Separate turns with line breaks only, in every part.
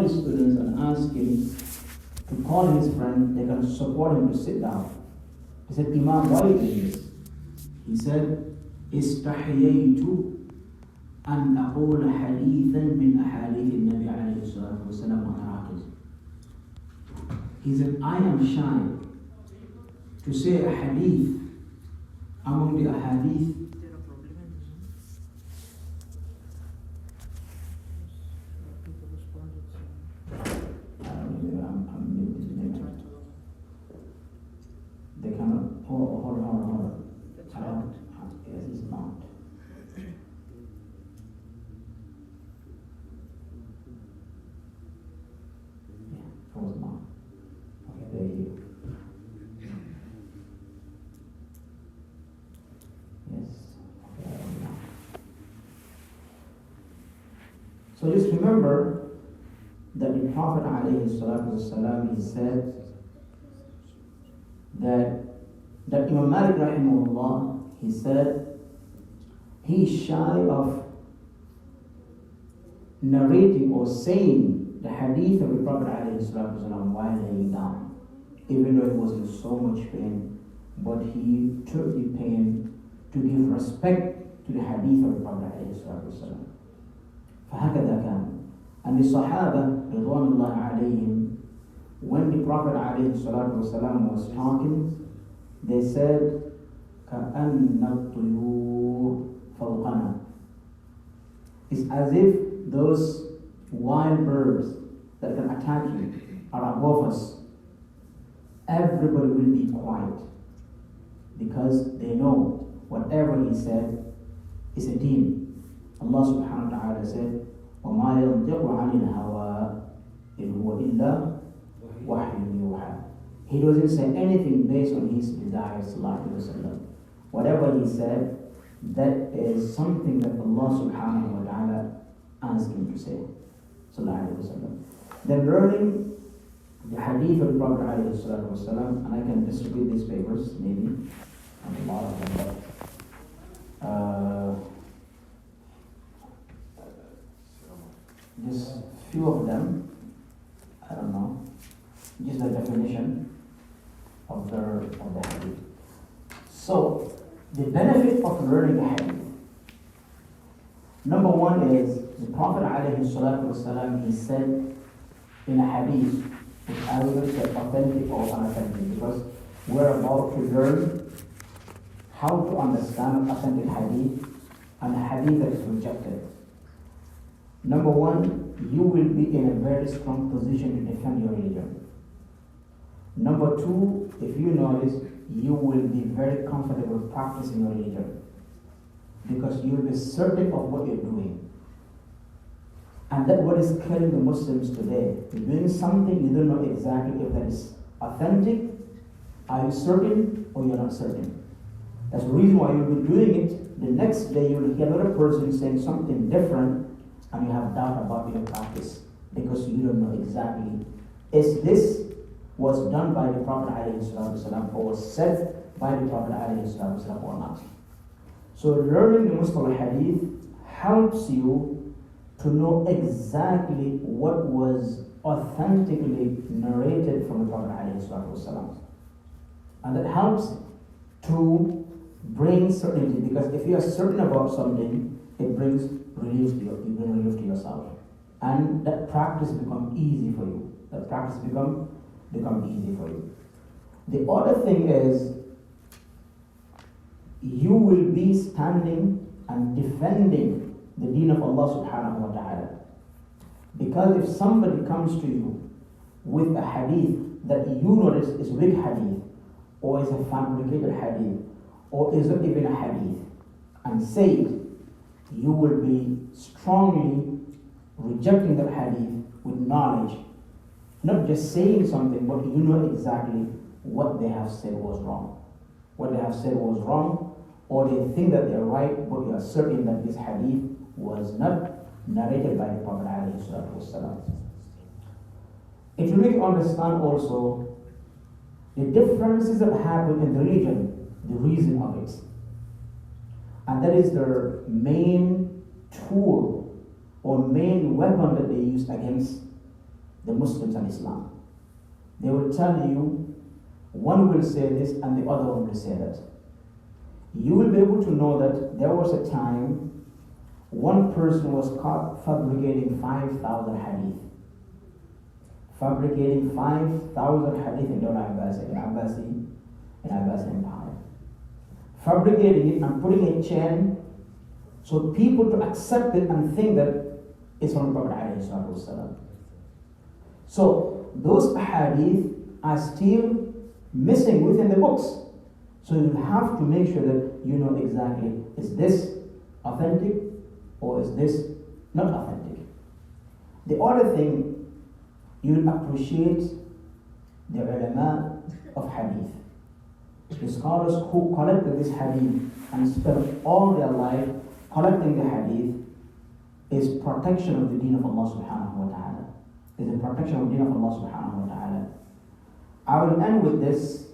his students and asked him to call his friend, they can support him to sit down. He said, Imam, why are you doing this? He said, استحييت أن أقول حديثا من أحاديث النبي عليه الصلاة والسلام وأنا راكز. He said, I am shy to say a hadith among the ahadith they cannot. Hold on. Yes, it's not. Yeah, it was not. Okay, there you go. Yes. Okay, so just remember that the Prophet ﷺ, he said that Imam Malik rahimahullah, he said he's shy of narrating or saying the hadith of the Prophet ﷺ while laying down, even though he was in so much pain, but he took the pain to give respect to the hadith of the Prophet ﷺ. فهكذا كان. And the Sahaba رضوان الله عليهم, when the Prophet ﷺ was talking, they said, كأن الطيور فوقنا. It's as if those wild birds that can attack you are above us. Everybody will be quiet because they know whatever he said is a deen. Allah subhanahu wa ta'ala said, وَمَا يَنْطِقُ عَنِ الْهَوَىٰ إِنْ هُوَ إِلَّا وَحْيٌ يُوحَىٰ. He doesn't say anything based on his desires, sallallahu alaihi wasallam. Whatever he said, that is something that Allah subhanahu wa ta'ala asked him to say, sallallahu alaihi wasallam. Then learning the hadith of the Prophet alayhi wasallam, and I can distribute these papers, maybe, and a lot of them, just few of them, I don't know, just the definition of the hadith. So, the benefit of learning the hadith. Number one is, the Prophet ﷺ, he said in a hadith, which I will say authentic or unauthentic, because we're about to learn how to understand authentic hadith and a hadith that is rejected. Number one, you will be in a very strong position to defend your religion. Number two, if you notice, you will be very comfortable practicing your religion because you will be certain of what you're doing. And that's what is killing the Muslims today. You're doing something, you don't know exactly if that is authentic, are you certain or you're not certain. That's the reason why you'll be doing it. The next day you'll hear another person saying something different and you have doubt about your practice because you don't know exactly, is this was done by the Prophet ﷺ or was said by the Prophet ﷺ or not. So learning the Mustalah hadith helps you to know exactly what was authentically narrated from the Prophet ﷺ. And that helps to bring certainty, because if you are certain about something, it brings relief to yourself. And that practice becomes easy for you. That practice become easy for you. The other thing is, you will be standing and defending the deen of Allah subhanahu wa ta'ala. Because if somebody comes to you with a hadith that you notice is weak hadith, or is a fabricated hadith, or is not even a hadith, and say it, you will be strongly rejecting that hadith with knowledge. Not just saying something, but you know exactly what they have said was wrong. What they have said was wrong, or they think that they're right, but you are certain that this hadith was not narrated by the Prophet ﷺ. It will make you understand also the differences that happen in the religion, the reason of it. And that is their main tool or main weapon that they use against the Muslims and Islam. They will tell you, one will say this and the other one will say that. You will be able to know that there was a time one person was caught fabricating 5,000 hadith. Fabricating 5,000 hadith in the Abbasi Empire. Fabricating it and putting a chain so people to accept it and think that it's from the Prophet ﷺ. So those hadith are still missing within the books. So you have to make sure that you know exactly, is this authentic or is this not authentic? The other thing, you appreciate the ulama of hadith. The scholars who collected this hadith and spent all their life collecting the hadith is protection of the deen of Allah subhanahu wa ta'ala. Is a protection of the deen of Allah subhanahu wa ta'ala. I will end with this.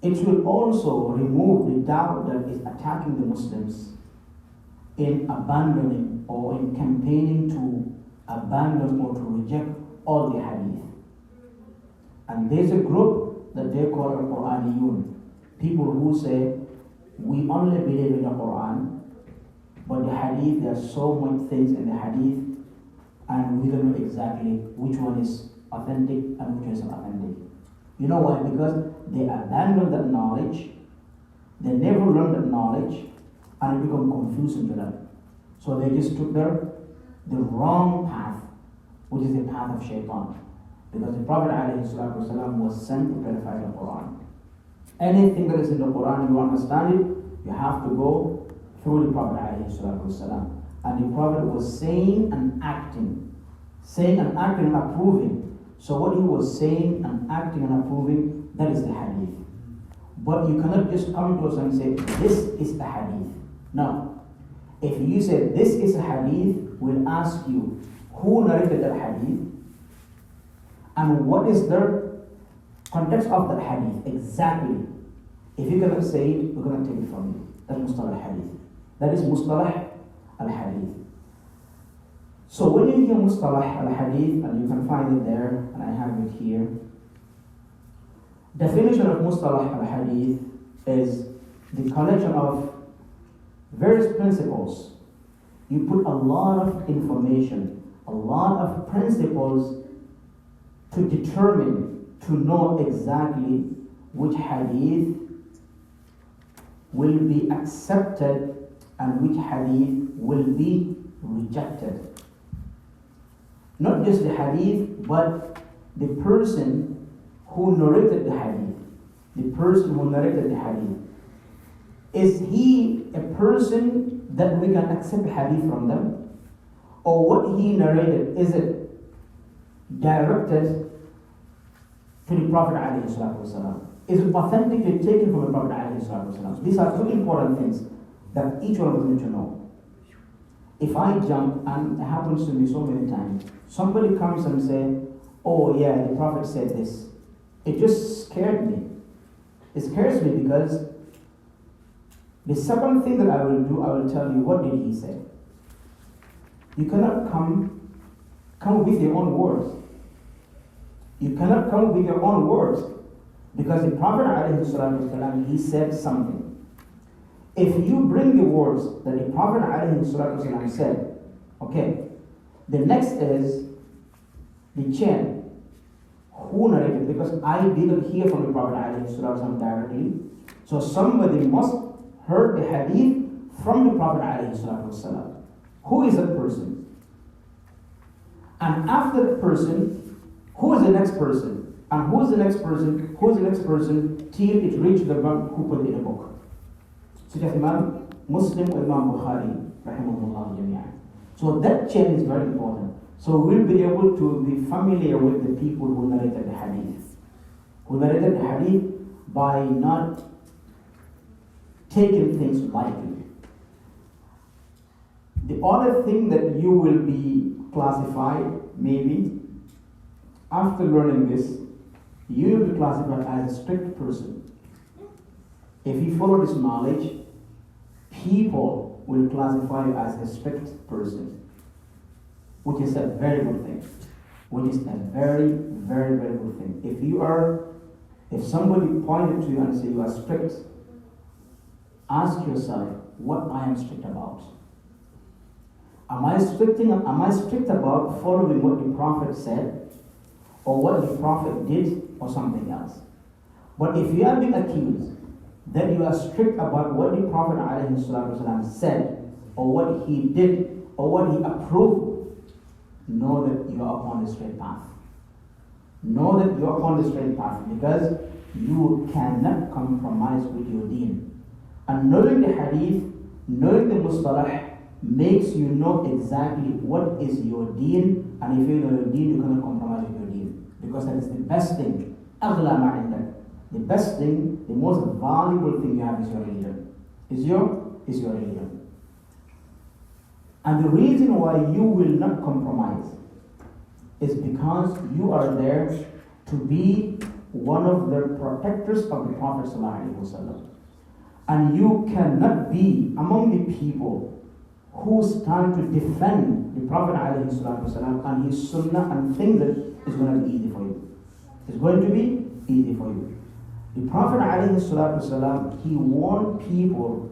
It will also remove the doubt that is attacking the Muslims in abandoning or in campaigning to abandon or to reject all the hadith. And there's a group that they call the Quraniyun, people who say, we only believe in the Quran, but the hadith, there are so many things in the hadith, and we don't know exactly which one is authentic and which one is not authentic. You know why? Because they abandoned that knowledge, they never learned that knowledge, and it became confusing to them. So they just took the wrong path, which is the path of shaitan. Because the Prophet ﷺ was sent to clarify the Quran. Anything that is in the Quran, you understand it, you have to go through the Prophet ﷺ. And the Prophet was saying and acting and approving. So what he was saying and acting and approving, that is the hadith. But you cannot just come to us and say, this is the hadith. No. If you say, this is a hadith, we'll ask you, who narrated that hadith? And what is the context of that hadith exactly? If you cannot say it, we're going to take it from you. That's Mustalah al-Hadith. That is Mustalah al-Hadith. So when you hear Mustalah al-Hadith, and you can find it there, and I have it here. Definition of Mustalah al-Hadith is the collection of various principles. You put a lot of information, a lot of principles to determine, to know exactly which hadith will be accepted and which hadith will be rejected. Not just the hadith, but the person who narrated the hadith. The person who narrated the hadith. Is he a person that we can accept hadith from them? Or what he narrated, is it directed to the Prophet ﷺ? Is it authentically taken from the Prophet ﷺ? These are two important things that each one of us need to know. If I jump, and it happens to me so many times, somebody comes and says, oh yeah, the Prophet said this. It just scared me. It scares me because the second thing that I will do, I will tell you, what did he say? You cannot come with your own words. You cannot come with your own words. Because the Prophet ﷺ, he said something. If you bring the words that the Prophet ﷺ said, okay, the next is the chain. Who narrated? Because I didn't hear from the Prophet ﷺ directly. So somebody must heard the hadith from the Prophet ﷺ. Who is that person? And after that person, who is the next person? And who is the next person? Who is the next person? Till it reached the one who put it in a book. Such as Imam Muslim or Imam Bukhari, rahimahullah jami'an. So that chain is very important. So we'll be able to be familiar with the people who narrated the hadith. Who narrated the hadith by not taking things lightly. The other thing that you will be classified, maybe, after learning this, you will be classified as a strict person. If you follow this knowledge, people will classify you as a strict person, which is a very good thing. which is a very, very, very good thing. If somebody pointed to you and say you are strict, ask yourself what I am strict about. Am I strict about following what the Prophet said, or what the Prophet did, or something else? But if you are being accused that you are strict about what the Prophet ﷺ said, or what he did, or what he approved, know that you are upon the straight path. Know that you are upon the straight path, because you cannot compromise with your deen. And knowing the hadith, knowing the Mustalah, makes you know exactly what is your deen, and if you know your deen, you cannot compromise with your deen, because that is the best thing. أغلى ما عندك. The best thing, the most valuable thing you have is your religion. Is your religion. And the reason why you will not compromise is because you are there to be one of the protectors of the Prophet ﷺ. And you cannot be among the people who stand to defend the Prophet ﷺ and his sunnah and think that it's going to be easy for you. It's going to be easy for you. The Prophet ﷺ, he warned people,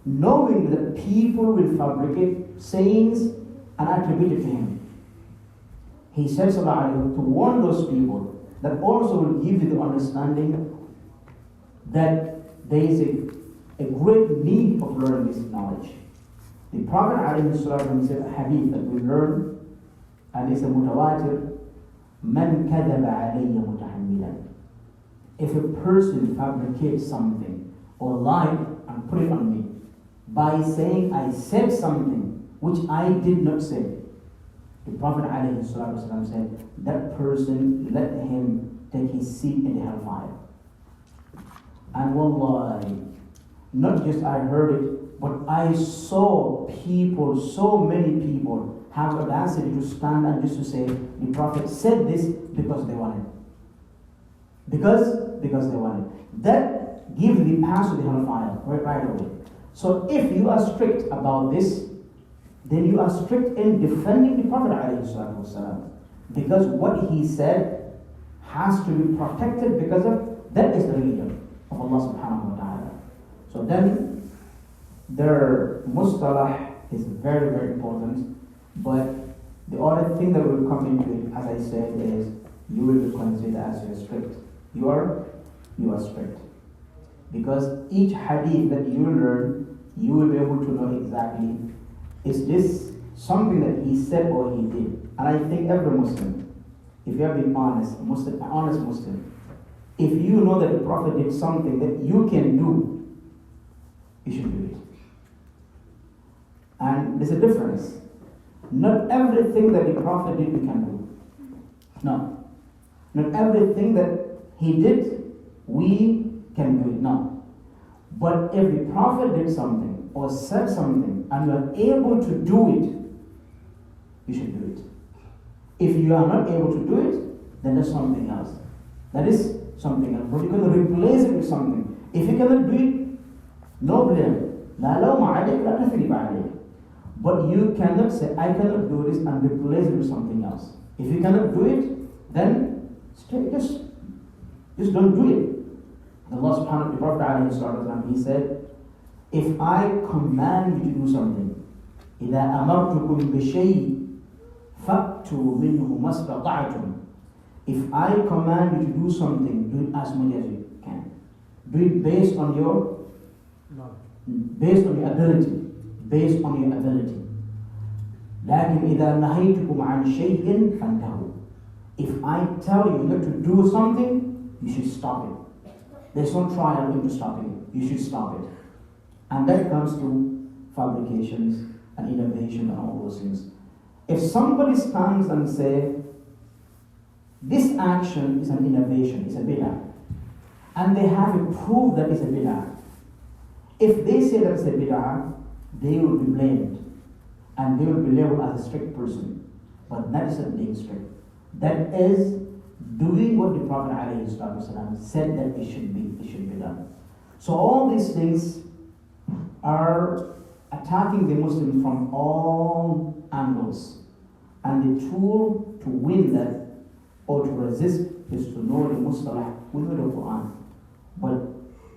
knowing that people will fabricate sayings and attribute it to him. He said ﷺ, to warn those people, that also will give you the understanding that there is a great need of learning this knowledge. The Prophet ﷺ said a hadith that we learn, and it's a mutawatir, man kadaba alayya mutahammilan. If a person fabricates something or lied and put it on me by saying I said something which I did not say, the Prophet ﷺ said, that person, let him take his seat in the hellfire. And wallahi, not just I heard it, but I saw people, so many people, have audacity to stand and just to say, the Prophet said this because they wanted. Because they wanted. That gives the pass to the hellfire right away. So if you are strict about this, then you are strict in defending the Prophet ﷺ, because what he said has to be protected, because of that is the religion of Allah subhanahu wa ta'ala. So then their mustalah is very, very important, but the other thing that will come into it, as I said, is you will be considered as you're strict. You are strict. Because each hadith that you learn, you will be able to know exactly, is this something that he said or he did? And I think every Muslim, if you have been honest, an honest Muslim, if you know that the Prophet did something that you can do, you should do it. And there's a difference. Not everything that the Prophet did we can do. No. Not everything that he did, we can do it. No. But if the Prophet did something or said something and you are able to do it, you should do it. If you are not able to do it, then there's something else. That is something else. But you can replace it with something. If you cannot do it, no blame. لا لوم عليك لا تثريب عليك. But you cannot say, I cannot do this and replace it with something else. If you cannot do it, then just don't do it. Allah subhanahu wa ta'ala, he said, if I command you to do something, إِذَا أَمَرْتُكُمْ بِشَيْءٍ فَأْتُوا مِنْهُ مَا اسْتَطَعْتُمْ. If I command you to do something, do it as much as you can. Do it based on your ability. Based on your ability. لكن إذا نهيتكم عن شيء فانتهوا. If I tell you not to do something, you should stop it. There's no trial into stopping it. You should stop it. And that comes to fabrications and innovation and all those things. If somebody stands and says, this action is an innovation, it's a bid'ah, and they have a proof that it's a bid'ah, if they say that it's a bid'ah, they will be blamed and they will be labeled as a strict person. But that isn't being strict. That is doing what the Prophet ﷺ said that it should be done. So all these things are attacking the Muslim from all angles. And the tool to win that or to resist is to know the Mustalah, we know the Quran. But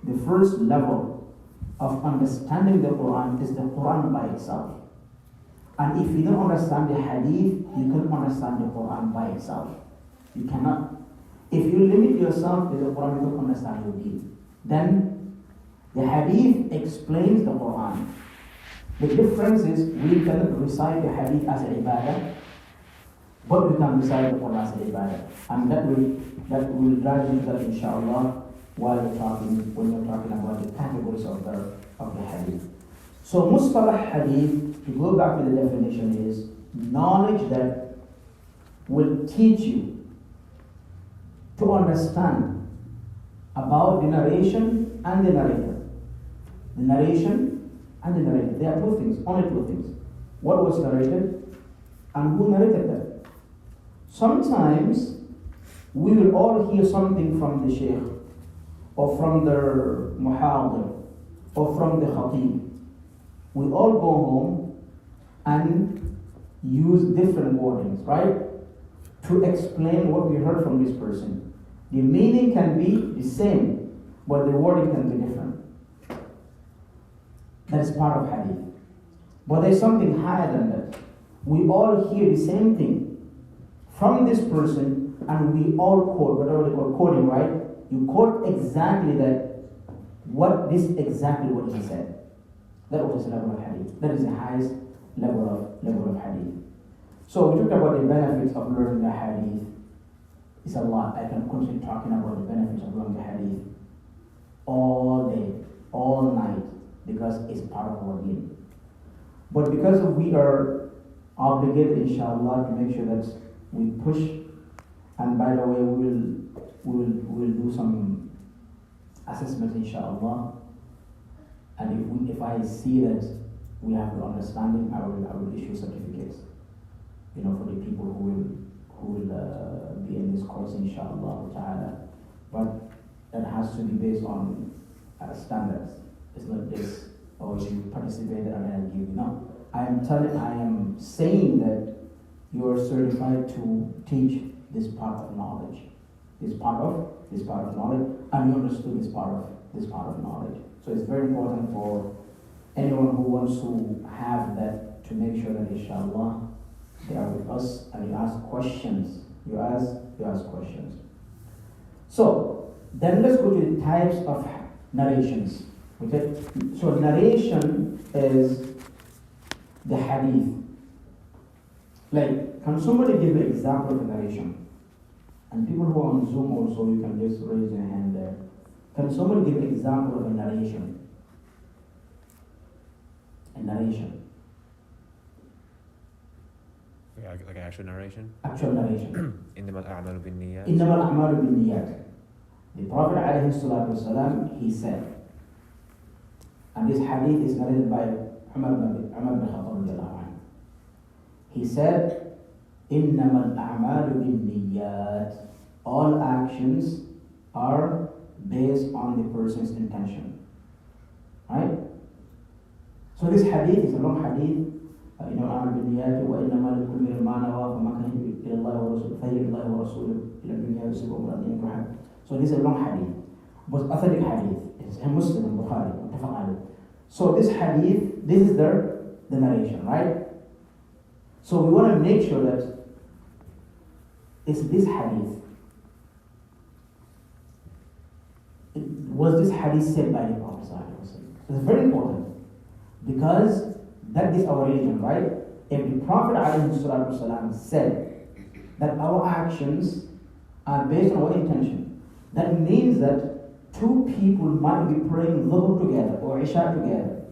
the first level of understanding the Quran is the Quran by itself. And if you don't understand the Hadith, you can't understand the Quran by itself. You cannot. If you limit yourself to the Quran, you don't understand your deen. Then the Hadith explains the Quran. The difference is we can recite the Hadith as an ibadah, but we can recite the Quran as an ibadah. And that will drive into that, inshallah, when you're talking about the categories of the Hadith. So Mustalah Hadith, to go back to the definition, is knowledge that will teach you to understand about the narration and the narrator. The narration and the narrator. There are two things, only two things. What was narrated and who narrated that. Sometimes we will all hear something from the Shaykh or from the Muhadir or from the Khatib. We all go home and use different wordings, right? To explain what we heard from this person. The meaning can be the same, but the wording can be different. That is part of Hadith. But there's something higher than that. We all hear the same thing from this person, and we all quote, whatever they call quoting, right? You quote exactly what he said. That was the level of Hadith. That is the highest level of Hadith. So we talked about the benefits of learning the Hadith. It's a lot. I can continue talking about the benefits of learning the Hadith all day, all night, because it's part of our deen. But because we are obligated, inshallah, to make sure that we push, and by the way, we'll do some assessment, inshallah. And if I see that we have the understanding, I will issue certificates, for the people who will be in this course, inshallah ta'ala. But that has to be based on standards. It's not this, you participated and I'll give you. No, I am saying that you are certified to teach this part of knowledge, this part of knowledge, and you understood this part of knowledge. So it's very important for anyone who wants to have that to make sure that, inshallah, they are with us and you ask questions. You ask questions. So then let's go to the types of narrations. Okay? So narration is the Hadith. Like, can somebody give an example of a narration? And people who are on Zoom also, you can just raise your hand there. Can somebody give an example of a narration? A narration.
Yeah, like an actual narration?
Actual narration.
إنما الأعمال بالنيات.
إنما الأعمال بالنيات. The Prophet ﷺ, he said, and this hadith is narrated by Umar bin Khattab. He said, إنما الأعمال بالنيات. All actions are based on the person's intention. Right? So this hadith is a long hadith. إنما الأعمال بالنيات وإنما لكل امرئ ما نوى فما كان إلى الله ورسوله فهي إلى الله ورسوله إلى الدنيا يصيبهم أن ينكحها. So this is a long hadith, but authentic hadith. It's a Muslim in Bukhari. So this hadith, this is the narration, right? So we want to make sure that it's this hadith. Was this hadith said by the Prophet? It's very important because that is our religion, right? If the Prophet ﷺ said that our actions are based on our intention, that means that two people might be praying Dhuhr together or Isha together.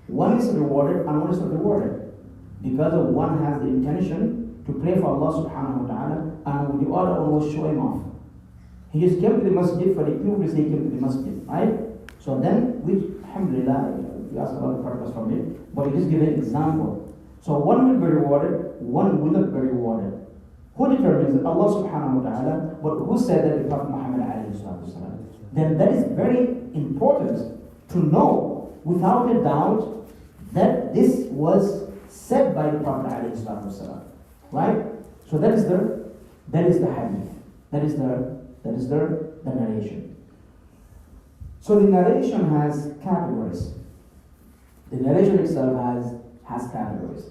One is rewarded and one is not rewarded because of one has the intention to pray for Allah subhanahu wa ta'ala and the other one was showing off. He just came to the masjid for the people to say he came to the masjid, right? So then, alhamdulillah, we ask Allah to purpose from it, but we just give an example. So one will be rewarded, one will not be rewarded. Who determines it? Allah subhanahu wa ta'ala, but who said that? The Prophet Muhammad alayhi salatu wasalam. Then that is very important to know without a doubt that this was said by the Prophet alayhi salatu wasalam. Right? So that is the That is the hadith. That is the narration. So the narration has categories. The narration itself has categories.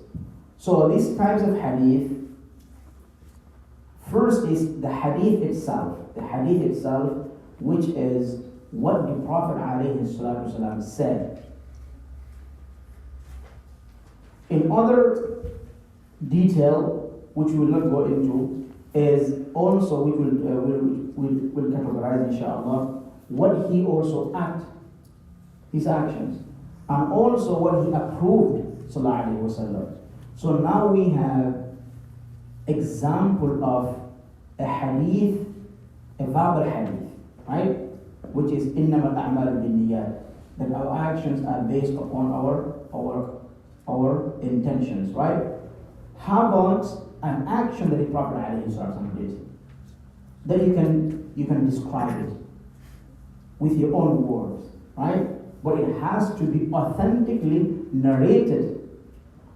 So these types of hadith, first is the hadith itself. The hadith itself, which is what the Prophet ﷺ said. In other detail, which we will not go into, is also we will categorize, inshallah, what he also acted, his actions, and also what he approved, sallallahu alaihi wasallam. So now we have example of a hadith, a verbal hadith, right? Which is إِنَّمَا الْأَعْمَالُ بِالنِّيَّاتِ, that our actions are based upon our intentions, right? How about an action that the Prophet ﷺ did? That you can describe it with your own words, right? But it has to be authentically narrated,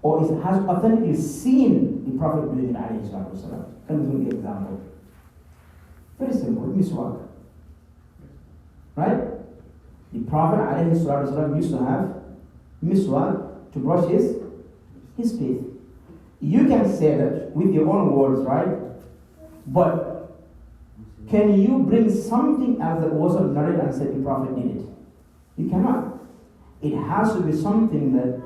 or it has authentically seen the Prophet doing it ﷺ. Can we give an example? Very simple, miswak. Right? The Prophet ﷺ used to have miswak to brush his teeth. You can say that with your own words, right? But can you bring something else that wasn't narrated and say the Prophet did it? You cannot. It has to be something that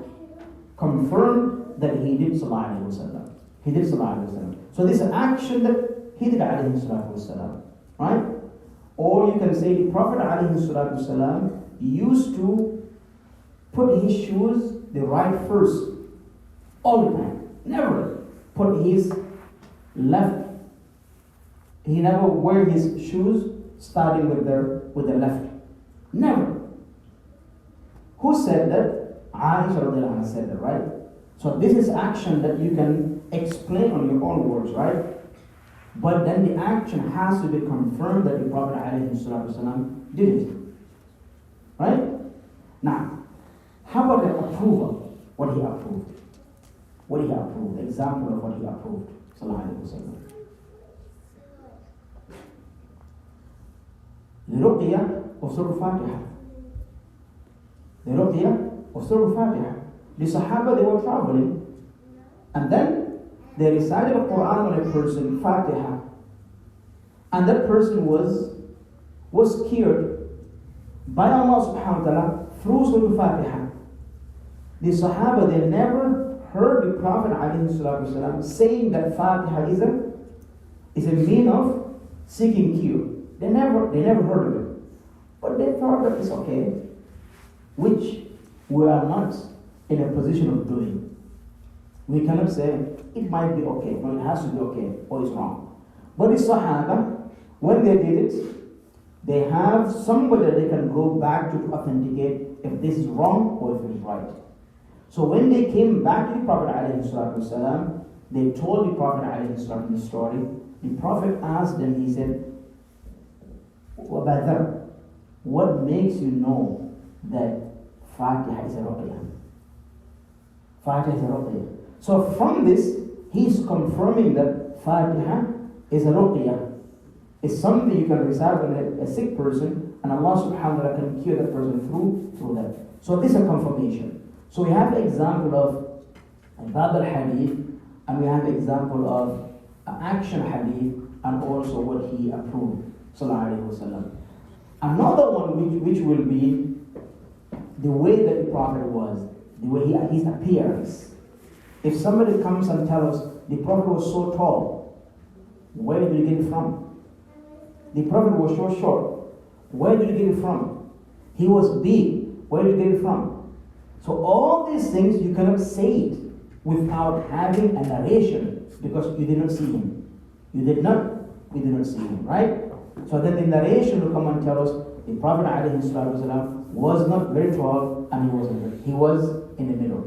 confirmed that he did sallallahu alaihi wasallam. He did sallallahu alaihi wasallam. So this action that he did alayhi salatu wasallam, right? Or you can say the Prophet alayhi salatu wasallam used to put his shoes the right first all the time. Never put his left. He never wear his shoes starting with the left. Never. Who said that? Aisha radiallahu anha said that, right? So this is action that you can explain on your own words, right? But then the action has to be confirmed that the Prophet ﷺ did it. Right? Now, how about the approval? What he approved. What he approved. The example of what he approved. Sallallahu Alaihi Wasallam. The Ruqya of Surah Fatiha. The Ruqya of Surah Fatiha. The Sahaba, they were traveling, and then they recited the Quran on a person, Fatiha, and that person was cured by Allah subhanahu wa ta'ala through Surah Fatiha. The Sahaba, they never heard the Prophet ﷺ saying that Fatiha is a mean of seeking cure. They never heard of it. But they thought that it's okay, which we are not in a position of doing. We cannot say it might be okay, no, it has to be okay, or it's wrong. But the Sahaba, when they did it, they have somebody that they can go back to authenticate if this is wrong or if it is right. So when they came back to the Prophet ﷺ, they told the Prophet ﷺ the story. The Prophet asked them, he said, what makes you know that Fatiha is a ruqya? Fatiha is a ruqya. So from this, he's confirming that Fatiha is a ruqya. It's something you can recite on a sick person, and Allah subhanahu wa ta'ala can cure that person through that. So this is a confirmation. So we have an example of al-Hadith, and we have an example of action hadith, and also what he approved. Another one which will be the way that the Prophet was, the way his appearance. If somebody comes and tells us the Prophet was so tall, where did you get it from? The Prophet was so short, where did you get it from? He was big, where did you get it from? So all these things you cannot say it without having a narration, because you did not see him. We did not see him, right? So then the narration will come and tell us the Prophet ﷺ was not very tall and he was in the middle.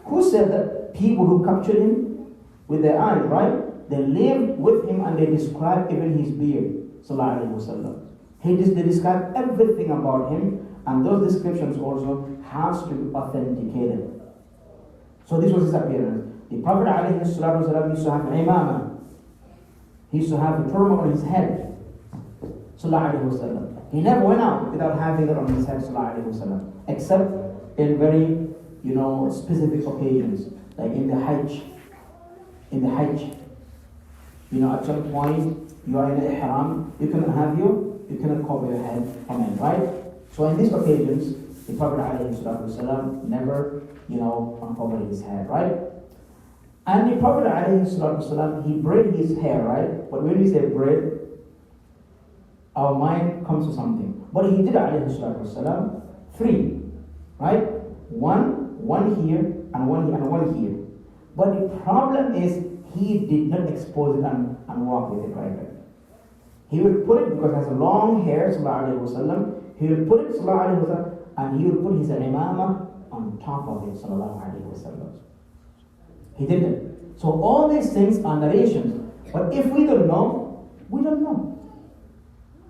Who said that? People who captured him with their eyes, right? They lived with him and they described even his beard. They described everything about him, and those descriptions also has to be authenticated. So this was his appearance. The Prophet ﷺ used to have imamah. He used to have a turban on his head. Sallallahu Alaihi Wasallam. He never went out without having it on his head, Sallallahu Alaihi Wasallam. Except in very, specific occasions. Like in the Hajj. At some point, you are in the ihram, you cannot cover your head from it, right? So in these occasions, the Prophet ﷺ never, uncovered his head, right? And the Prophet ﷺ, he braided his hair, right? But when we say braid, our mind comes to something. But he did ﷺ 3, right? One here, and one here, and one here. But the problem is, he did not expose it and walk with it right there. He will put it, because it has long hair, sallallahu alayhi wasallam, he will put it, sallallahu alayhi wasallam, and he will put his imamah on top of it, sallallahu alayhi wasallam. He did it. So all these things are narrations. But if we don't know, we don't know.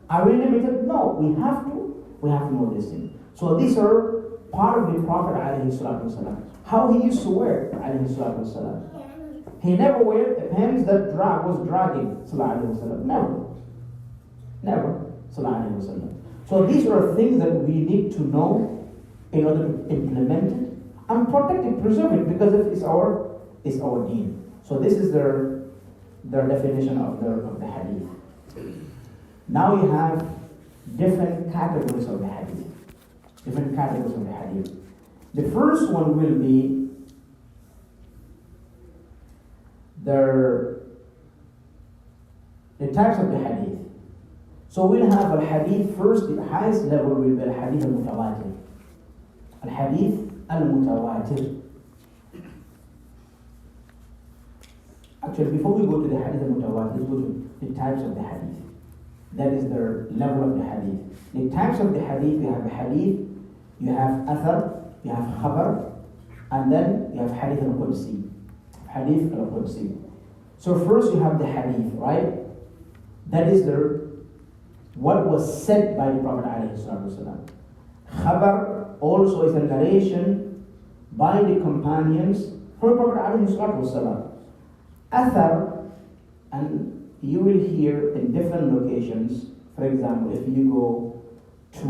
Are we limited? No, we have to know this thing. So these are part of the Prophet alayhi salatu wasallam. How he used to wear, alayhi salatu wasallam. He never wore the pants that was dragging, sallallahu alayhi wasallam. Never, sallallahu alayhi wasallam. So these are things that we need to know in order to implement it and protect it, preserve it, because it's our deen. So this is their definition of the hadith. Now you have different categories of the hadith. The first one will be the types of the hadith. So we'll have al-hadith first. The highest level will be al-hadith al-mutawatir. Al-hadith al-mutawatir. Actually, before we go to the hadith al-mutawatir, let's go to the types of the hadith. That is the level of the hadith. The types of the hadith, you have hadith, you have athar, you have khabar, and then you have hadith al-qudsi. Hadith al-qudsi. So first you have the hadith, right? That is what was said by the Prophet ﷺ. Khabar also is a narration by the companions from the Prophet ﷺ. Athar, and you will hear in different locations. For example, if you go to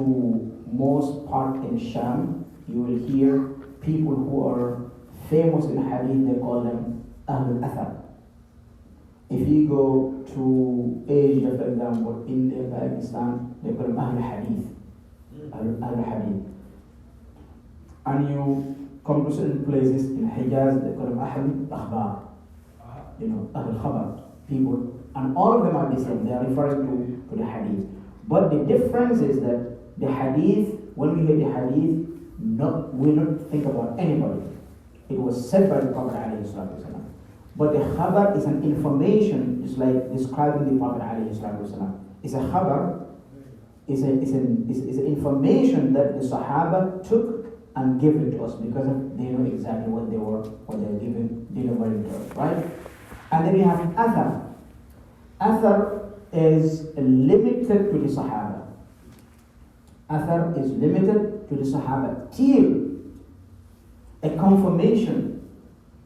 most part in Sham, you will hear people who are famous in hadith, they call them Ahlul Athar. If you go to Asia, for example, India, Pakistan, they call them Ahlul Hadith. Ahlul Hadith. And you come to certain places in Hijaz, they call them Ahlul Akhbar. Ahlul Khabar, people. And all of them are the same. They are referring to the hadith. But the difference is that the hadith, when we hear the hadith, we don't think about anybody. It was said by the Prophet ﷺ. But the khabar is an information, it's like describing the Prophet ﷺ. It's a khabar, it's an information that the Sahaba took and gave it to us because they know exactly what they were delivering to us, right? And then you have athar. Athar is limited to the Sahaba. Athar is limited to the Sahaba till a confirmation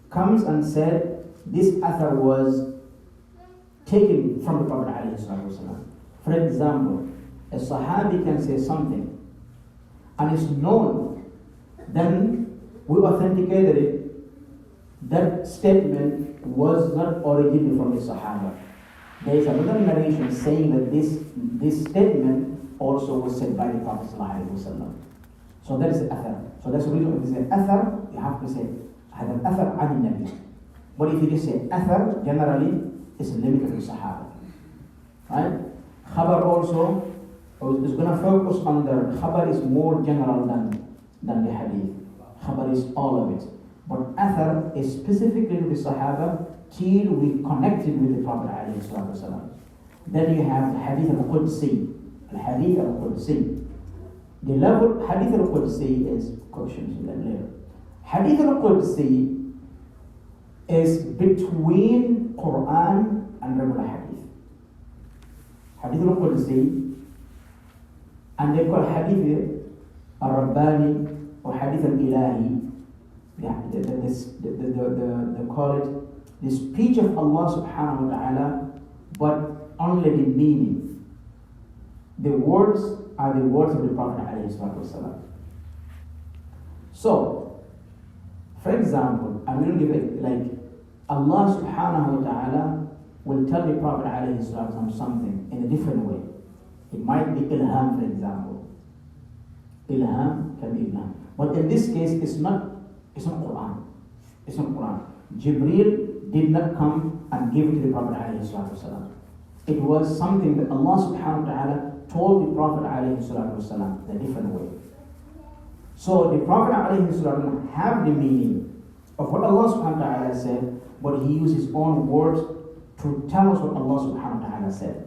comes and said this athar was taken from the Prophet ﷺ. For example, a Sahabi can say something and it's known, then we authenticated it. That statement was not originally from the Sahaba. There is another narration saying that this statement also was said by the Prophet ﷺ. So that is the athar. So that's the reason when you say athar, you have to say هذا الأثر عن النبي. But if you just say athar, generally it's limited to Sahaba. Right? Khabar also is going to focus on the khabar is more general than the hadith. Khabar is all of it. But athar is specifically to the Sahaba till we connected with the Prophet ﷺ. Then you have the hadith al-Qudsi. Al-Hadith al-Qudsi. The level hadith al-Qudsi is questions later. Hadith al-Qudsi is between Quran and regular hadith. Hadith al-Qudsi, and they call hadith al-Rabbani or hadith al-Ilahi. They call it the speech of Allah subhanahu wa ta'ala but only the meaning. The words are the words of the Prophet ﷺ. So, for example, I'm going to give it like Allah subhanahu wa ta'ala will tell the Prophet ﷺ something in a different way. It might be ilham, for example. Ilham can be ilham. But in this case, it's not Quran. It's not Quran. Jibreel did not come and give it to the Prophet ﷺ. It was something that Allah subhanahu wa ta'ala told the Prophet ﷺ in a different way. So the Prophet ﷺ have the meaning of what Allah subhanahu wa ta'ala said, but he used his own words to tell us what Allah subhanahu wa ta'ala said.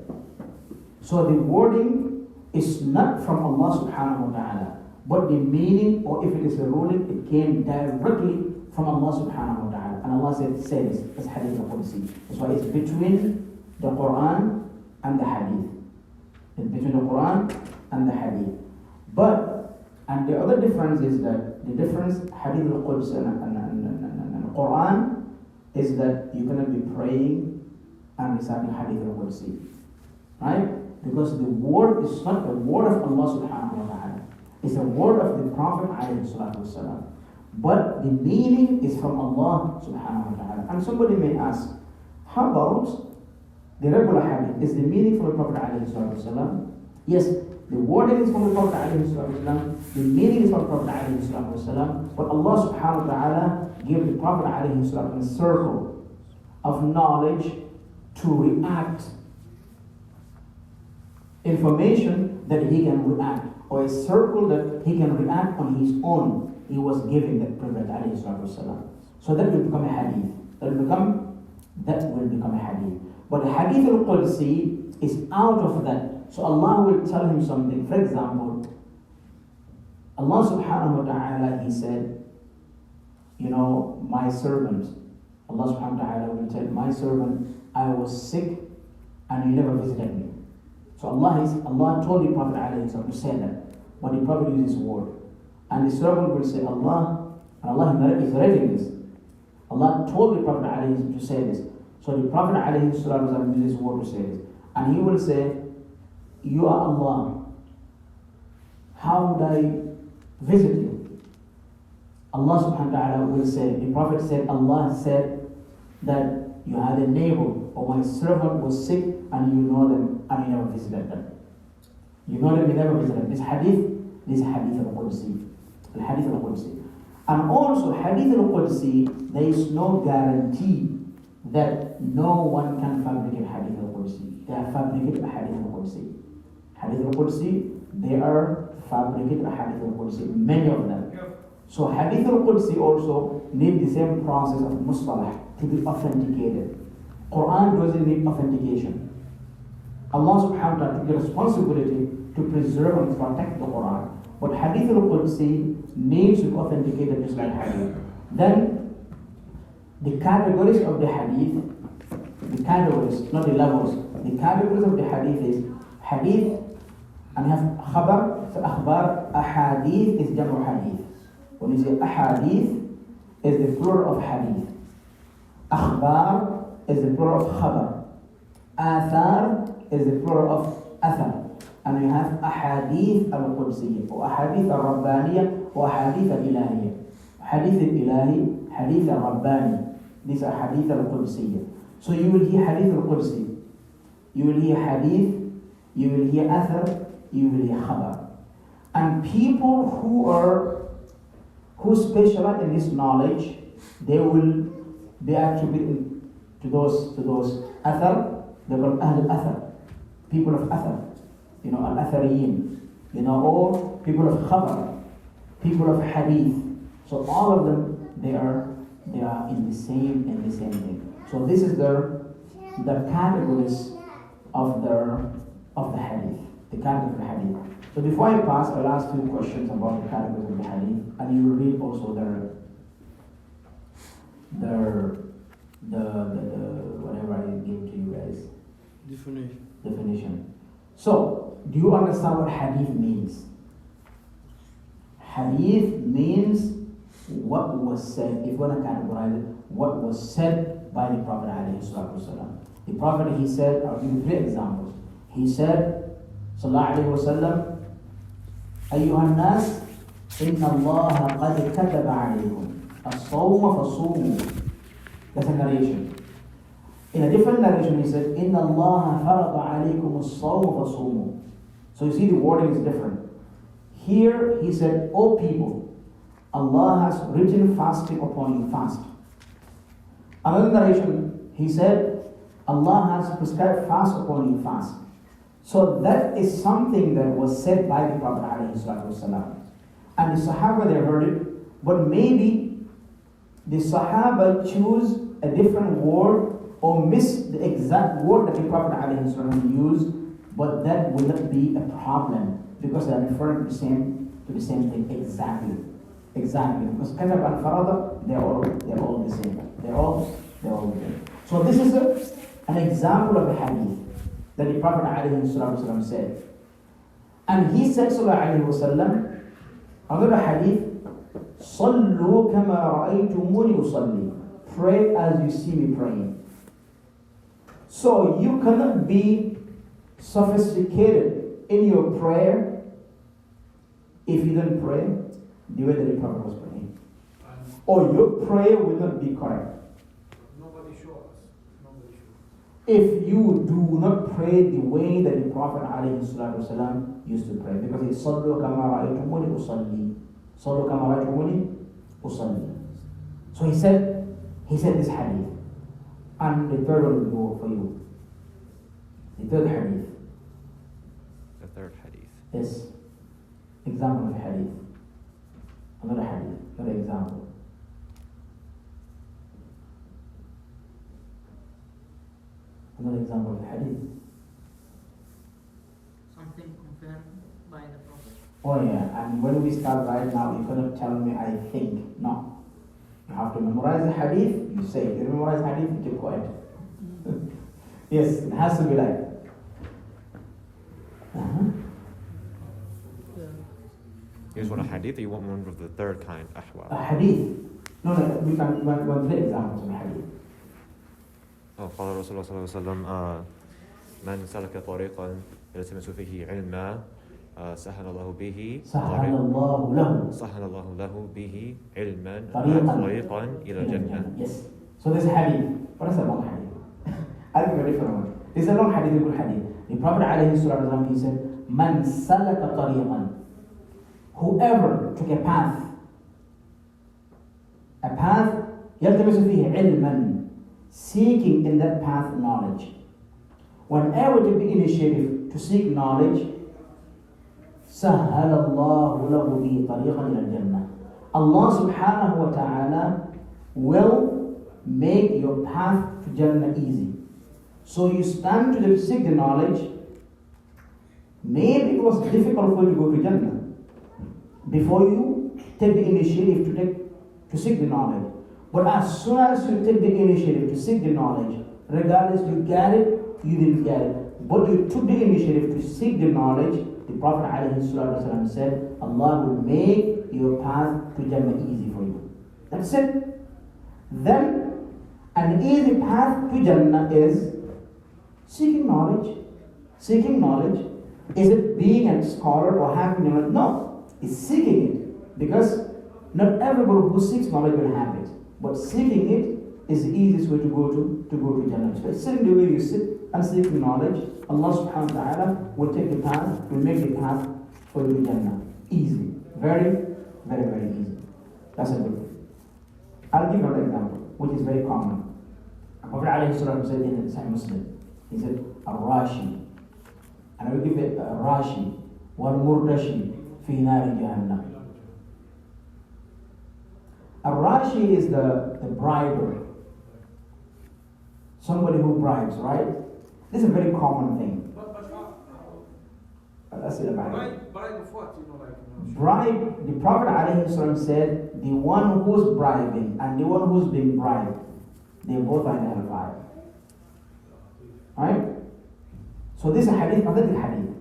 So the wording is not from Allah subhanahu wa ta'ala, but the meaning, or if it is a ruling, it came directly from Allah subhanahu wa ta'ala. And Allah said this, as Hadith al-Qudsi. That's why it's between the Quran and the Hadith. It's between the Quran and the Hadith. And the other difference is that the difference, Hadith al-Quds and Quran, is that you cannot be praying and reciting Hadith al-Qudsi. Right? Because the word is not the word of Allah subhanahu wa ta'ala. It's the word of the Prophet alayhi salatu wasalam. But the meaning is from Allah subhanahu wa ta'ala. And somebody may ask, how about the regular Hadith? Is the meaning from the Prophet alayhi salatu wasalam? Yes, the wording is from the Prophet alayhi salatu wasalam. The meaning is from the Prophet alayhi salatu wasalam. But Allah subhanahu wa ta'ala gave the Prophet alayhi salatu wasalam a circle of knowledge to react information that he can react, or a circle that he can react on his own. He was given that privilege, alayhi salatu wasalam. So that will become a hadith. That will become a hadith. But the hadith al-Qudsi is out of that. So Allah will tell him something. For example, Allah subhanahu wa ta'ala, he said, my servant, Allah subhanahu wa ta'ala will tell my servant, I was sick and you never visited me. So Allah told the Prophet ﷺ to say that, but the Prophet uses his word. And the servant will say, Allah, and Allah is narrating this. Allah told the Prophet ﷺ to say this. So the Prophet ﷺ uses his word to say this. And he will say, you are Allah. How would I visit you? Allah subhanahu wa ta'ala will say, the Prophet said, Allah said that you had a neighbor, or my servant was sick, and you know them, and you never visited them. You know them, you never visited them. This hadith al-Qudsi. Al-Hadith al-Qudsi. And also, hadith al-Qudsi, there is no guarantee that no one can fabricate hadith al-Qudsi. They have fabricated hadith al-Qudsi. Hadith al-Qudsi, they are fabricated hadith al-Qudsi, many of them. So hadith al-Qudsi also need the same process of Mustalah to be authenticated. Quran doesn't need authentication. Allah subhanahu wa ta'ala took the responsibility to preserve and protect the Quran. But hadith al-Qudsi needs to be authenticated just like hadith. Then the categories of the hadith, the categories, not the levels, the categories of the hadith is hadith, and you have khabar, so akhbar, ahadith is jamu hadith. When you say ahadith, is the plural of hadith. Akhbar is the plural of khabar. Athar is the plural of athar. And you have ahadith al-Qudsiyya, or ahadith al-Rabbaniyya, or ahadith al-Ilahiyya. Hadith al-Ilahi, hadith al-Rabbani. These are hadith al-Qudsiyya. So you will hear hadith al-Qudsi. You will hear hadith, you will hear athar, you will hear khabar. And people who specialize in this knowledge, they will be attributed to those athar. They call ahl al-athar, people of athar, al-athariyin, or people of khabar, people of hadith. So all of them, they are in the same thing. So this is the categories of the hadith, the categories of the hadith. So before I pass, I'll ask you questions about the categories of the hadith, and you will read also the whatever I gave to you guys. Definition. So, do you understand what hadith means? Hadith means what was said, if you want to categorize it, what was said by the Prophet ﷺ. The Prophet, he said, I'll give you 3 examples. He said, Sallallahu Alaihi Wasallam, أيها الناس إن الله قد كتب عليكم الصوم فصوموا. That's a narration. In a different narration, he said, إن الله فرض عليكم الصوم فصوموا. So you see the wording is different. Here he said, O people, Allah has written fasting upon you, fast. Another narration, he said, Allah has prescribed fast upon you, fast. So that is something that was said by the Prophet ﷺ. And the Sahaba, they heard it, but maybe the Sahaba choose a different word or miss the exact word that the Prophet ﷺ used, but that will not be a problem because they are referring to the same thing exactly. Exactly. Because Katab and Farada, they're all the same. They're all the same. So this is an example of a hadith that the Prophet ﷺ said. And he said, sallallahu alayhi wa sallam, another hadith, صَلُّوا كَمَا رَأَيْتُمُونِ أُصَلِّي. Pray as you see me praying. So you cannot be sophisticated in your prayer if you don't pray the way that the Prophet was praying. Or your prayer will not be correct.
Nobody shows.
If you do not pray the way that the Prophet ﷺ used to pray, because he said, صَلُّوا كَمَا رَأَيْتُمُونِ أُصَلِّي. صَلُّوا كَمَا رَأَيْتُمُونِ أُصَلِّي. So he said this hadith. And the third one will go for you. The third hadith.
The third hadith.
Yes. Example of hadith. Another hadith. Another example. Another example of hadith.
Something confirmed by the Prophet.
Oh yeah, and when we start right now, you cannot tell me I think. No. You have to memorize the hadith, you say. If you memorize hadith, you keep quiet. Yes, it has to be like that.
You just want a hadith, or you want one of the third kind, ahwal?
A hadith. No, we can one three examples of a hadith.
قال رسول الله صلى الله عليه وسلم من سلك طريقا يلتمس فيه علما سهل الله له به علما طريقا إلى الجنة.
Yes. So this hadith. What is a long hadith? I'll give a different one. This is a long hadith, a good hadith. The Prophet ﷺ, he said, Man salaka tariqan. Whoever took a path يلتمس فيه علما, seeking in that path knowledge. Whenever you take the initiative to seek knowledge, سهل الله له به طريقا إلى الجنة. Allah subhanahu wa ta'ala will make your path to Jannah easy. So you stand to seek the knowledge. Maybe it was difficult for you to go to Jannah before you take the initiative to seek the knowledge. But as soon as you take the initiative to seek the knowledge, regardless you get it, you didn't get it, but you took the initiative to seek the knowledge, the Prophet ﷺ said, Allah will make your path to Jannah easy for you. That's it. Then, an easy path to Jannah is seeking knowledge. Seeking knowledge. Is it being a scholar or having knowledge? No. It's seeking it. Because not everybody who seeks knowledge will have it. But seeking it is the easiest way to go to Jannah. So sitting the way you sit and seeking knowledge, Allah subhanahu wa ta'ala will take the path, will make the path for you to Jannah. Easy. Very, very, very easy. That's a good thing. I'll give another example, which is very common. Prophet alayhi salam said in Sahih Muslim, he said, Ar-Rashi. And I will give it Rashi, wal-Murdashi, fi nari Jahannam. Ar-Rashi is the briber. Somebody who bribes, right? This is a very common thing. That's it about it.
Bribe of what?
Bribe, the Prophet ﷺ said, the one who's bribing and the one who's being bribed, they both are in hellfire. Right? So this is a hadith, authentic hadith.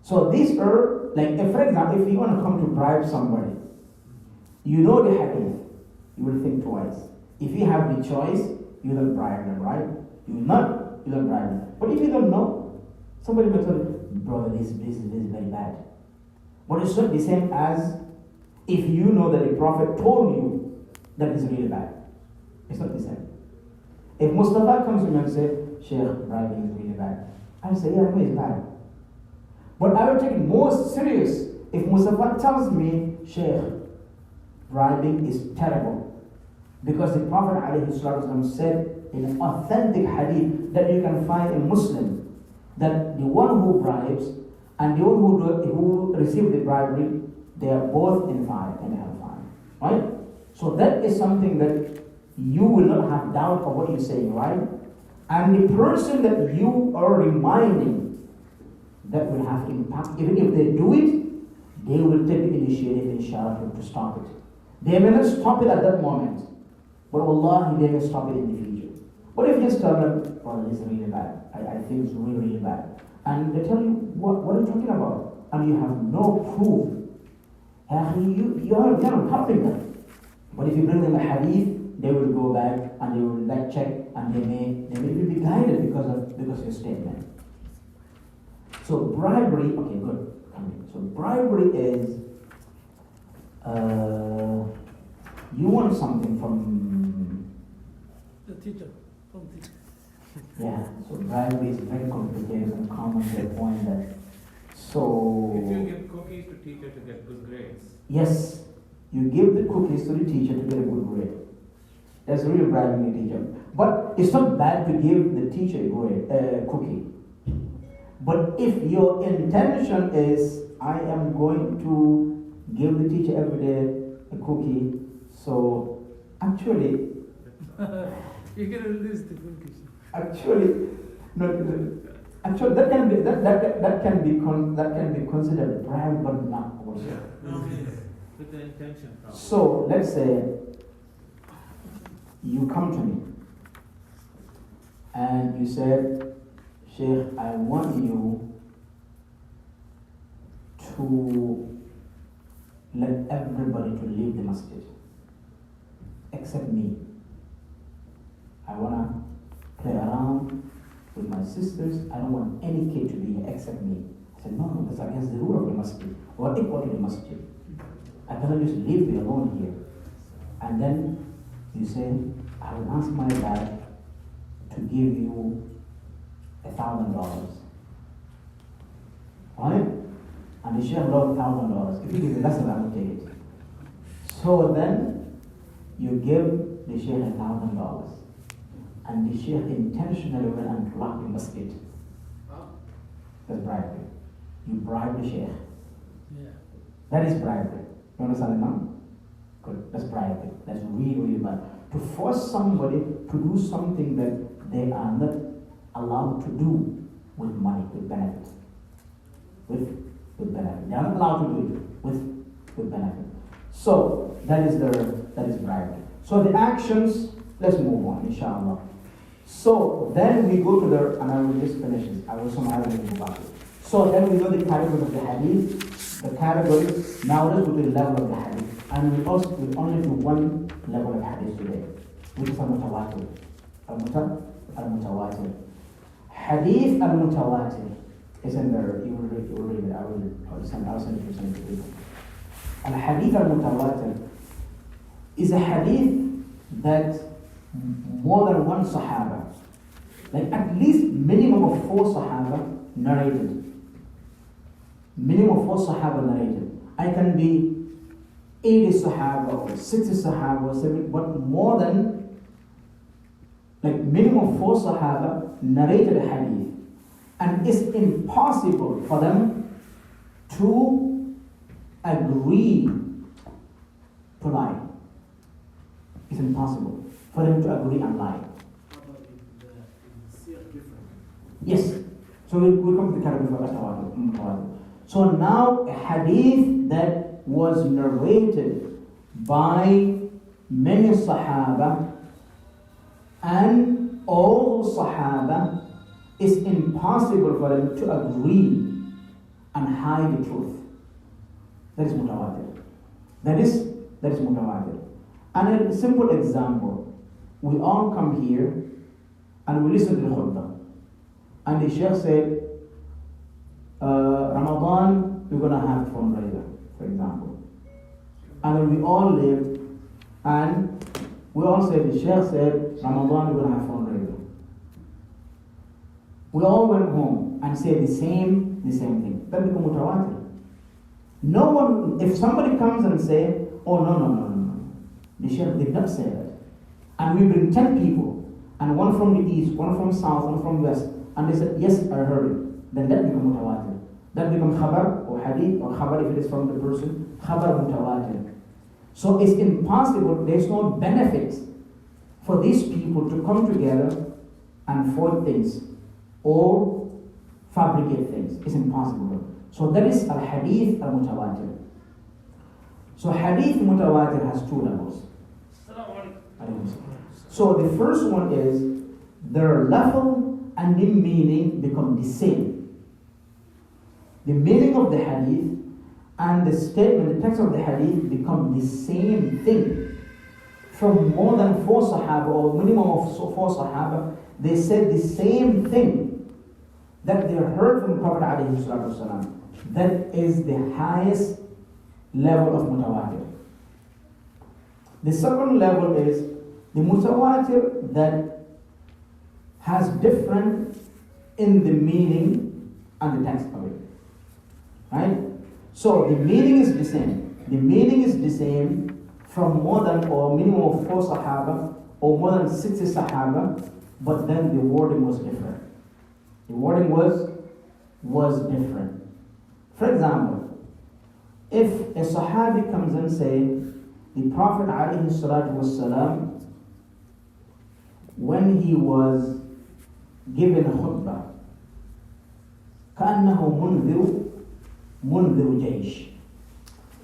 So these are, like, for example, if you want to come to bribe somebody, you know the hadith, you will think twice. If you have the choice, you don't bribe them, right? You will not, you don't bribe them. But if you don't know, somebody may tell you, brother, this is very bad. But it's not the same as if you know that the Prophet told you that it's really bad. It's not the same. If Mustalah comes to me and says, Sheikh, bribing is really bad, I say, yeah, I know it's bad. But I will take it more serious if Mustalah tells me, Sheikh, bribing is terrible. Because the Prophet ﷺ said in an authentic hadith that you can find in Muslim, that the one who bribes and the one who received the bribery, they are both in hellfire. Right? So that is something that you will not have doubt of what you're saying, right? And the person that you are reminding, that will have impact. Even if they do it, they will take the initiative, inshallah, to stop it. They may not stop it at that moment, but wallahi, they may stop it in the future. But if you just tell them, oh, this is really bad, I think it's really, really bad, and they tell you, what are you talking about? And you have no proof, you are not helping them. But if you bring them a hadith, they will go back and they will check, and they will be guided because of your statement. So bribery, okay, good. So bribery is you want something from
The teacher. From teacher.
yeah. So bribery is very complicated and common to the point that so.
If you give cookies to teacher to get good grades.
Yes, you give the cookies to the teacher to get a good grade. That's really bribing the teacher. But it's not bad to give the teacher a cookie. But if your intention is, I am going to give the teacher every day a cookie, so actually,
You can release the cookies.
actually, that can be considered bribe, but not also.
With the intention. Probably.
So let's say you come to me and you said, Sheikh, I want you to let everybody to leave the masjid except me. I want to play around with my sisters. I don't want any kid to be here except me. I said, no, that's against the rule of the masjid. Or equal to the masjid. I cannot just leave you alone here. And then you say, I will ask my dad to give you $1,000. Right? And the Sheikh loves $1,000. If you give me less than that, I will take it. So then you give the Sheikh $1,000. And the Sheikh intentionally went and blocked the masjid. That's bribery. You bribe the Sheikh.
Yeah.
That is bribery. You understand it now? Good. That's bribery. That's really, really bad. To force somebody to do something that they are not allowed to do with money, with benefit. With benefit. They are not allowed to do it with benefit. So that is bribery. So the actions, let's move on, inshallah. So then we go to and I will just finish this. I will summarize and go back. So then we know the categories of the hadith, the categories. Now let's go to the level of the hadith. And we only do one level of hadith today, which is al-mutawatir. Al-mutawatir. Hadith al-mutawatir is in there. You will read it. I'll send it to people. Al-hadith al-mutawatir is a hadith that more than one Sahaba, like at least minimum of 4 Sahaba narrated. Minimum of 4 Sahaba narrated. I can be 80 Sahaba or 60 Sahaba or 70, but more than, like minimum of 4 Sahaba narrated a hadith. And it's impossible for them to agree to lie. It's impossible for them to agree and lie. Yes. So we'll come to the category of al-tawatur. So now a hadith that was narrated by many Sahaba and all Sahaba, is impossible for them to agree and hide the truth. That is mutawatir. That is mutawatir. And a simple example. we all come here and we listen to the khutbah. And the Sheikh said, Ramadan, we're going to have fundraiser, for example. And then we all live, and we all said, the Sheikh said, Ramadan, we're going to have fundraiser. We all went home and said the same thing. That becomes mutawatir. No one, if somebody comes and say, oh no, the Sheikh did not say that. And we bring 10 people, and one from the east, one from south, one from west, and they said, yes, I heard it. Then that becomes mutawatir. That becomes khabar or hadith, or khabar if it is from the person, khabar mutawatir. So it's impossible, there's no benefit for these people to come together and forge things or fabricate things. It's impossible. So that is al-hadith al-mutawatir. So hadith mutawatir has two levels. So the first one is their level and the meaning become the same. The meaning of the hadith and the statement, the text of the hadith become the same thing. From more than 4 Sahaba or minimum of 4 Sahaba, they said the same thing that they heard from the Prophet ﷺ. That is the highest level of mutawatir. The second level is the mutawatir that has different in the meaning and the text of it. Right? So the meaning is the same. The meaning is the same from more than or minimum of 4 Sahaba or more than 60 Sahaba, but then the wording was different. The wording was different. For example, if a Sahabi comes and says, the Prophet ﷺ, when he was given a khutbah, كأنه منذر جيش.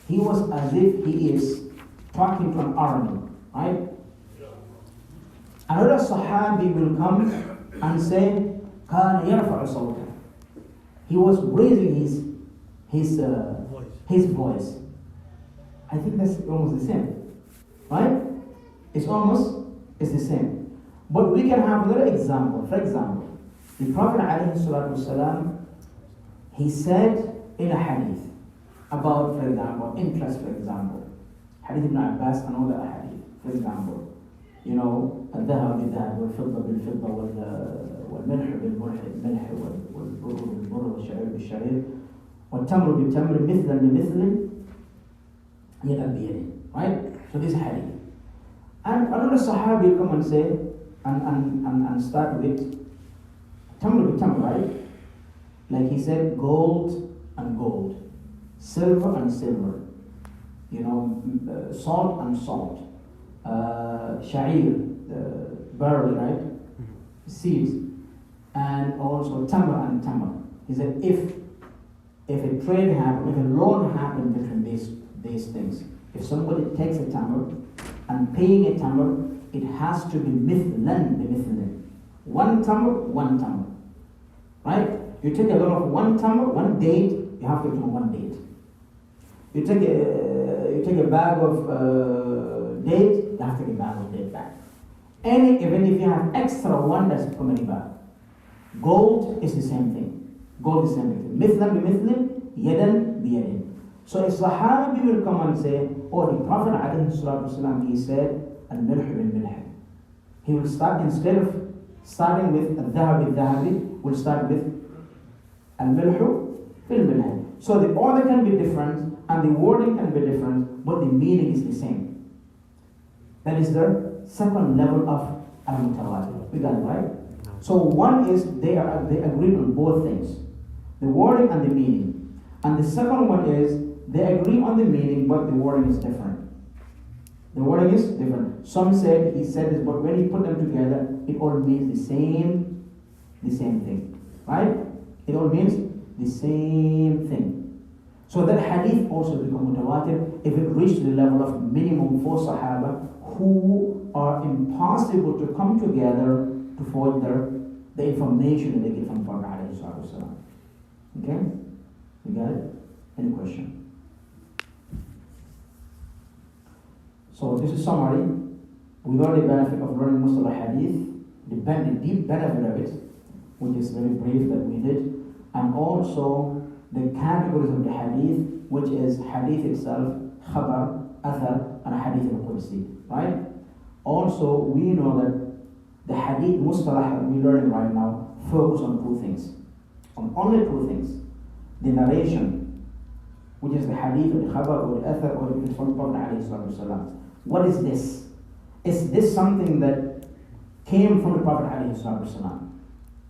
He was as if he is talking to an army, right? Another Sahabi will come and say, كان يرفع صوته. He was raising his voice. I think that's almost the same, right? It's the same. But we can have another example. For example, the Prophet ﷺ, he said in a hadith about, for example, interest, for example, hadith ibn Abbas and all the hadith, for example, you know, الذهب بالذهب والفضة بالفضة والملح بالملح والبر بالبر والشعير بالشعير والتمر بالتمر مثلا بمثل يدا بيد. Right? So this hadith. And another Sahabi will come and say, and start with tamr with tamr, right? Like he said, gold and gold, silver and silver, you know, salt and salt, sha'ir, barley, right? Seeds, and also tamr and tamr. He said, if a trade happens, if a loan happens between these things, if somebody takes a tamr and paying a tamr, it has to be mithlan. One tamr, right? You take a loan of one tamr, one date, you have to return one date. You take a bag of date, you have to take a bag of date back. Even if you have extra one, that's how many bag. Gold is the same thing. Mithlan bimithlan, yadan biyadin. So a Sahabi will come and say, oh, the Prophet ﷺ, he said, al-milh bil-milh. He will start, instead of starting with al-dhahab al-dhahabi, will start with al-milh bil-milh. So the order can be different, and the wording can be different, but the meaning is the same. That is the second level of al-mutawatir. We got it, right? So one is, they agree on both things, the wording and the meaning. And the second one is, they agree on the meaning, but the wording is different. The wording is different. Some said, he said this, but when he put them together, it all means the same thing. Right? It all means the same thing. So that hadith also become mutawatir if it reached the level of minimum 4 Sahaba who are impossible to come together to forge the information that they get from Prophet ﷺ. Okay? You got it? Any question? So this is summary We know the benefit of learning Mustalah Hadith, the deep benefit of it, which is very brief that we did, and also the categories of the Hadith, which is Hadith itself, Khabar, Athar, and Hadith al-Qudsi, right? Also, we know that the Hadith Mustalah that we're learning right now focus on two things, on only two things. The narration, which is the Hadith or the Khabar or the Athar or the from Prophet ﷺ. What is this? Is this something that came from the Prophet ﷺ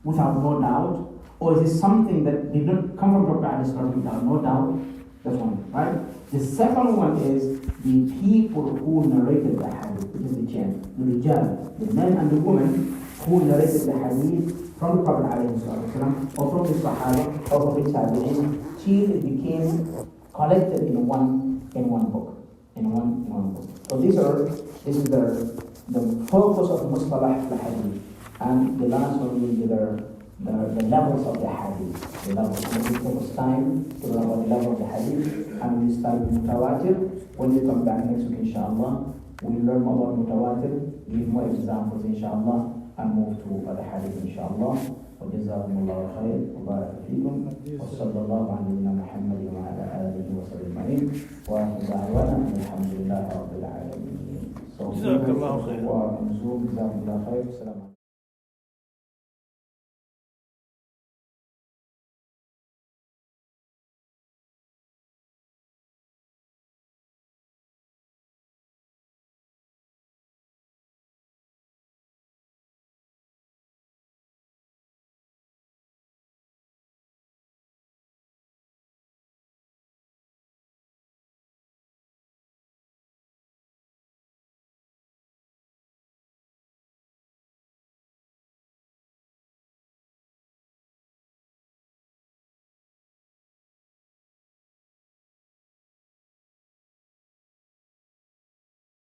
without no doubt? Or is this something that did not come from the Prophet ﷺ without no doubt? That's one, right? The second one is the people who narrated the Hadith, which is the chain, the Rijal, the men and the women who narrated the Hadith from the Prophet ﷺ or from the Sahaba or from the Tabi'in, till it became collected in one book. In one book. So this is the focus of Mustalah al-Hadith, and the last one will be the levels of the Hadith. The levels. We focus time to learn about the level of the Hadith, and we start with Mutawatir. When we come back next week, inshallah, we'll learn more about Mutawatir, give more examples, inshallah, and move to other Hadith, inshallah. وجزاكم الله خير وبارك فيكم وصلى الله على نبينا محمد وعلى اله وصحبه اجمعين واخر دعوانا ان الحمد لله رب العالمين.
جزاك الله خير.
جزاكم الله خير. السلام عليكم.